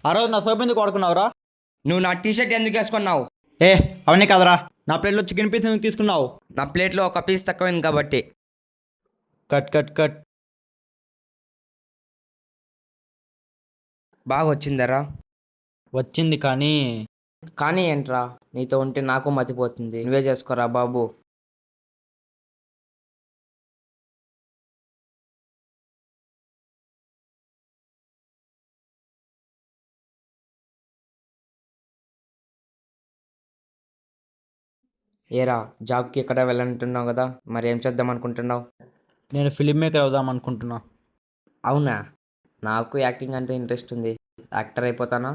ఆ రోజు నా సోపు ఎందుకు వాడుకున్నావురా? నువ్వు నా టీషర్ట్ ఎందుకు వేసుకున్నావు? ఏ అవన్నీ కదరా, నా ప్లేట్లో చికెన్ పీస్ ఎందుకు తీసుకున్నావు? నా ప్లేట్లో ఒక పీస్ తక్కువైంది కాబట్టి. Cut cut cut. బాగా వచ్చిందరా. వచ్చింది కానీ కానీ ఏంట్రా, నీతో ఉంటే నాకు మతిపోతుంది. నువ్వే చేసుకోరా బాబు. ఏరా, జాబ్కి ఎక్కడ వెళ్ళంటున్నావు కదా, మరి ఏం చేద్దాం అనుకుంటున్నావు? నేను ఫిలిం మేకర్ అవుదాం అనుకుంటున్నా. అవునా? నాకు యాక్టింగ్ అంటే ఇంట్రెస్ట్ ఉంది. యాక్టర్ అయిపోతానా?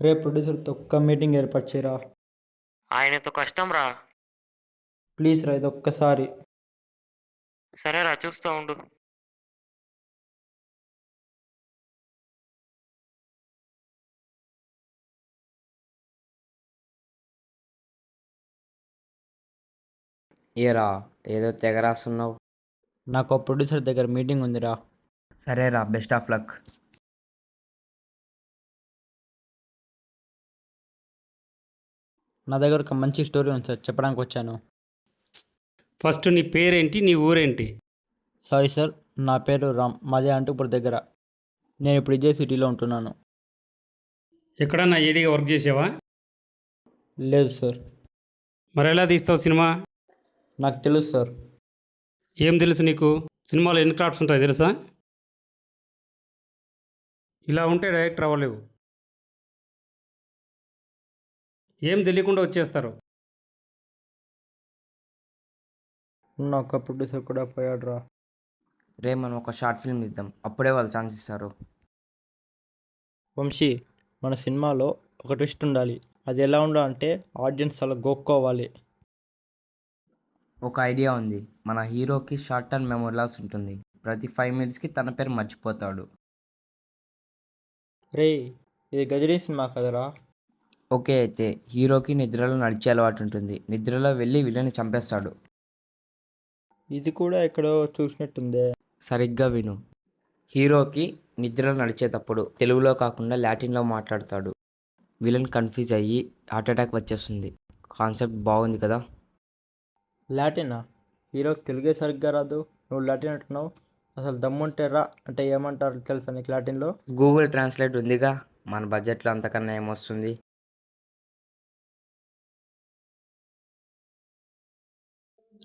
రేపు ప్రొడ్యూసర్తో ఒక్క మీటింగ్ ఏర్పాటు చేయరా. ఆయనతో కష్టం రా. ప్లీజ్ రా, ఇది ఒక్కసారి. సరేరా, చూస్తూ ఉండు. ఏరా, ఏదో తెగ రాస్తున్నావు. నాకు ప్రొడ్యూసర్ దగ్గర మీటింగ్ ఉందిరా. సరేరా, బెస్ట్ ఆఫ్ లక్. నా దగ్గర ఒక మంచి స్టోరీ ఉంది సార్, చెప్పడానికి వచ్చాను. ఫస్ట్ నీ పేరేంటి, నీ ఊరేంటి? సారీ సార్, నా పేరు రామ్, మాది అంటుపూర్ దగ్గర. నేను ఇప్పుడు ఇదే సిటీలో ఉంటున్నాను. ఎక్కడన్నా ఏడీగా వర్క్ చేసావా? లేదు సార్. మరి ఎలా తీస్తావు సినిమా? నాకు తెలుసు సార్. ఏం తెలుసు నీకు? సినిమాలో ఎన్ని క్రాఫ్ట్స్ ఉంటాయి తెలుసా? ఇలా ఉంటే డైరెక్టర్ అవ్వలేవు. ఏం తెలియకుండా వచ్చేస్తారు. నాకు ప్రొడ్యూసర్ కూడా పోయాడు రా. రే, మనం ఒక షార్ట్ ఫిల్మ్ ఇద్దాం, అప్పుడే వాళ్ళు ఛాన్స్ ఇస్తారు. వంశీ, మన సినిమాలో ఒక ట్విస్ట్ ఉండాలి. అది ఎలా ఉండాలంటే ఆడియన్స్ అలా గోక్కోవాలి. ఒక ఐడియా ఉంది. మన హీరోకి షార్ట్ టర్మ్ మెమరీ లాస్ ఉంటుంది. ప్రతి 5 మినిట్స్కి తన పేరు మర్చిపోతాడు. రే, ఇది గజనీ సినిమా కదరా. ఓకే, అయితే హీరోకి నిద్రలో నడిచే అలవాటు ఉంటుంది. నిద్రలో వెళ్ళి విలన్ని చంపేస్తాడు. ఇది కూడా ఎక్కడో చూసినట్టుందే. సరిగ్గా విను. హీరోకి నిద్రలో నడిచేటప్పుడు తెలుగులో కాకుండా లాటిన్లో మాట్లాడతాడు. విలన్ కన్ఫ్యూజ్ అయ్యి హార్ట్ అటాక్ వచ్చేస్తుంది. కాన్సెప్ట్ బాగుంది కదా? లాటినా? హీరోకి తెలుగే సరిగ్గా రాదు, నువ్వు లాటిన్ అంటున్నావు. అసలు దమ్ముంటే రా అంటే ఏమంటారు తెలుసా నీకు లాటిన్లో? గూగుల్ ట్రాన్స్లేట్ ఉందిగా. మన బడ్జెట్లో అంతకన్నా ఏమొస్తుంది?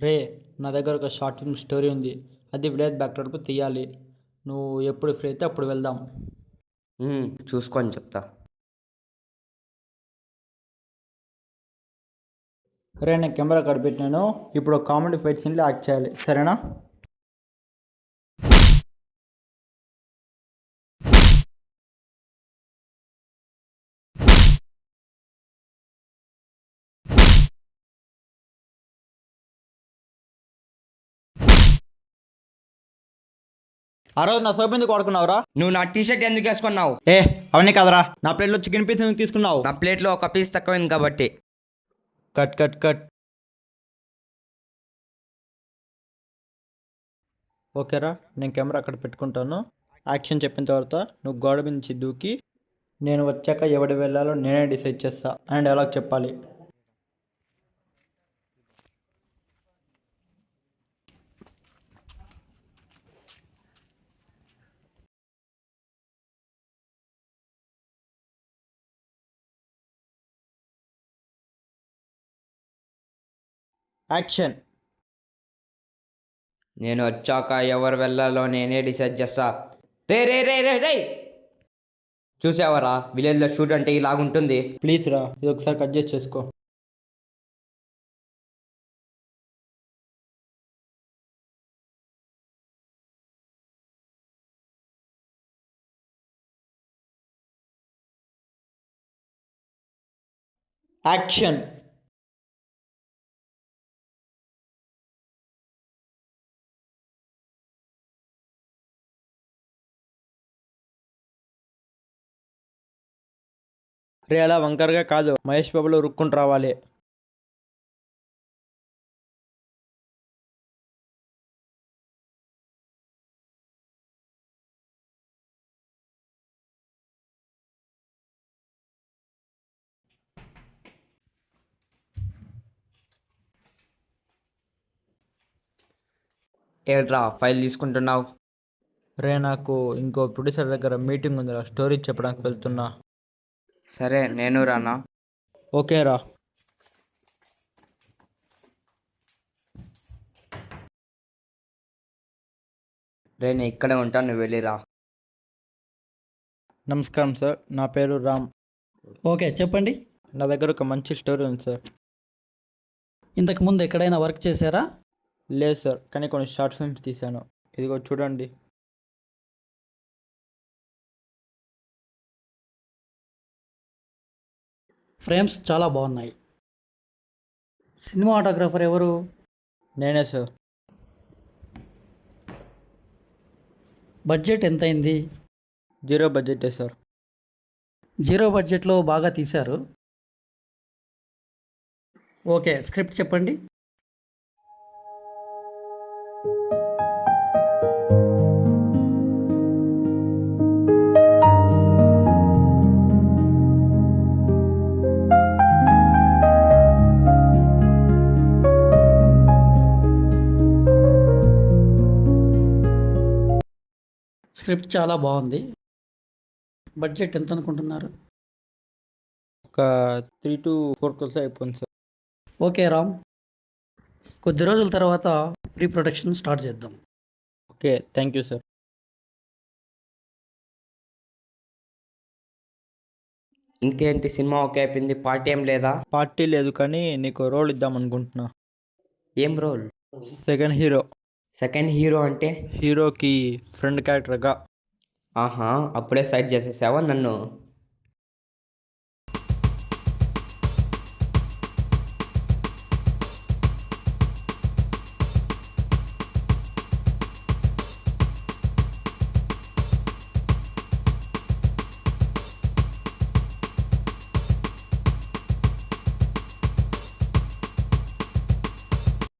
రే, నా దగ్గర ఒక షార్ట్ ఫిల్మ్ స్టోరీ ఉంది. అది విలేజ్ బ్యాక్గ్రౌండ్కు తీయాలి. నువ్వు ఎప్పుడు ఫ్రీ అయితే అప్పుడు వెళ్దాం. చూసుకొని చెప్తా. రే, నేను కెమెరా కాడ పెట్టినాను. ఇప్పుడు కామెడీ ఫైట్ సీన్లో యాక్ట్ చేయాలి, సరేనా? ఆ రోజు నా సోపు ఎందుకు వాడుకున్నావురా? నువ్వు నా టీషర్ట్ ఎందుకు వేసుకున్నావు? ఏ అవన్నీ కదరా, నా ప్లేట్లో చికెన్ పీస్ ఎందుకు తీసుకున్నావు? నా ప్లేట్లో ఒక పీస్ తక్కువైంది కాబట్టి. Cut cut cut. ఓకేరా, నేను కెమెరా అక్కడ పెట్టుకుంటాను. యాక్షన్ చెప్పిన తర్వాత నువ్వు గోడ నుంచి దూకి నేను వచ్చాక ఎవడి వెళ్ళాలో నేనే డిసైడ్ చేస్తా అండ్ ఎలా చెప్పాలి. యాక్షన్. నేను వచ్చాక ఎవరు వెళ్ళాలో నేనే డిసైడ్ చేస్తా. రే రే రే రే రే, చూసావరా, విలేజ్లో షూట్ అంటే ఇలాగుంటుంది. ప్లీజ్ రా, ఇది ఒకసారి అడ్జస్ట్ చేసుకో. యాక్షన్. రే అలా వంకరగా కాదు, మహేష్ బాబులో రుక్కుంటూ రావాలి. ఏట్రా ఫైల్ తీసుకుంటున్నావు? రే నాకు ఇంకో ప్రొడ్యూసర్ దగ్గర మీటింగ్ ఉంది, స్టోరీ చెప్పడానికి వెళ్తున్నా. సరే నేను రానా? ఓకే రా. రే నేను ఇక్కడే ఉంటాను, నువ్వు వెళ్ళిరా. నమస్కారం సార్, నా పేరు రామ్. ఓకే, చెప్పండి. నా దగ్గర ఒక మంచి స్టోరీ ఉంది సార్. ఇంతకు ముందు ఎక్కడైనా వర్క్ చేశారా? లేదు సార్, కానీ కొన్ని షార్ట్ ఫిల్మ్స్ తీశాను. ఇదిగో చూడండి. ఫ్రేమ్స్ చాలా బాగున్నాయి. సినిమాటోగ్రాఫర్ ఎవరు? నేనే సార్. బడ్జెట్ ఎంత అయింది? 0 బడ్జెటే సార్. జీరో బడ్జెట్లో బాగా తీశారు. ఓకే, స్క్రిప్ట్ చెప్పండి. స్క్రిప్ట్ చాలా బాగుంది. బడ్జెట్ ఎంత అనుకుంటున్నారు? ఒక 3 to 4 crores అయిపోయింది సార్. ఓకే రామ్, కొద్ది రోజుల తర్వాత ప్రీ ప్రొడక్షన్ స్టార్ట్ చేద్దాం. Okay, thank you sir. ఇంకేంటి, సినిమా ఓకే అయిపోయింది, పార్టీ ఏం లేదా? పార్టీ లేదు, కానీ నీకు రోల్ ఇద్దాం అనుకుంటున్నా. ఏం role? Second hero. Second hero అంటే? హీరోకి ఫ్రెండ్ క్యారెక్టర్గా. ఆహా, అప్పుడే సైడ్ చేసేసావా నన్ను?